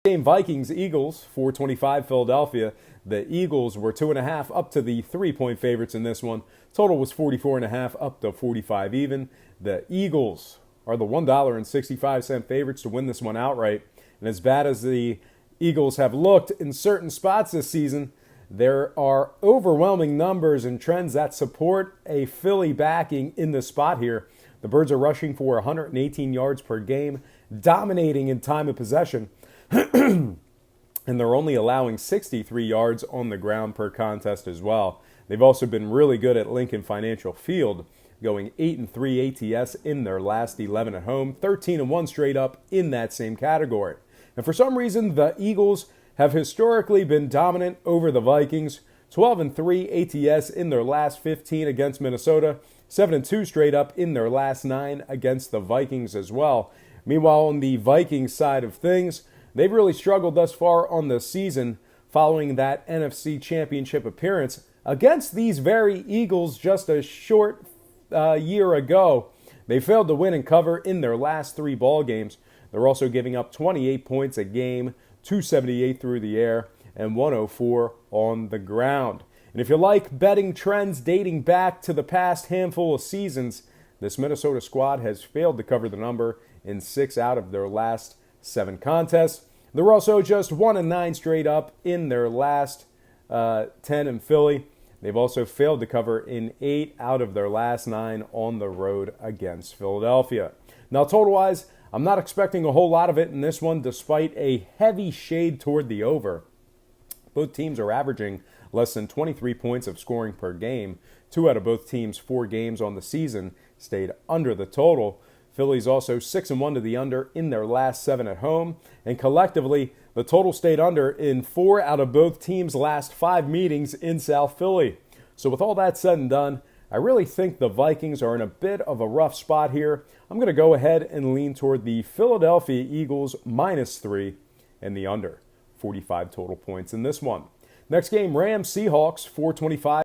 Game Vikings, Eagles, 425 Philadelphia. The Eagles were 2.5 up to the 3-point favorites in this one. Total was 44.5 up to 45 even. The Eagles are the $1.65 favorites to win this one outright. And as bad as the Eagles have looked in certain spots this season, there are overwhelming numbers and trends that support a Philly backing in the spot here. The Birds are rushing for 118 yards per game, dominating in time of possession, and they're only allowing 63 yards on the ground per contest as well. They've also been really good at Lincoln Financial Field, going 8-3 ATS in their last 11 at home, 13-1 straight up in that same category. And for some reason, the Eagles have historically been dominant over the Vikings, 12-3 ATS in their last 15 against Minnesota, 7-2 straight up in their last 9 against the Vikings as well. Meanwhile, on the Vikings side of things, they've really struggled thus far on the season following that NFC Championship appearance against these very Eagles just a short year ago. They failed to win and cover in their last 3 ball games. They're also giving up 28 points a game, 278 through the air, and 104 on the ground. And if you like betting trends dating back to the past handful of seasons, this Minnesota squad has failed to cover the number in 6 out of their last 7 contests. They're also just 1-9 straight up in their last 10 in Philly. They've also failed to cover in 8 out of their last 9 on the road against Philadelphia. Now, total-wise, I'm not expecting a whole lot of it in this one, despite a heavy shade toward the over. Both teams are averaging less than 23 points of scoring per game. 2 out of both teams' 4 games on the season stayed under the total. Philly's also 6-1 to the under in their last 7 at home. And collectively, the total stayed under in 4 out of both teams' last 5 meetings in South Philly. So with all that said and done, I really think the Vikings are in a bit of a rough spot here. I'm going to go ahead and lean toward the Philadelphia Eagles -3 and the under 45 total points in this one. Next game, Rams Seahawks, 425.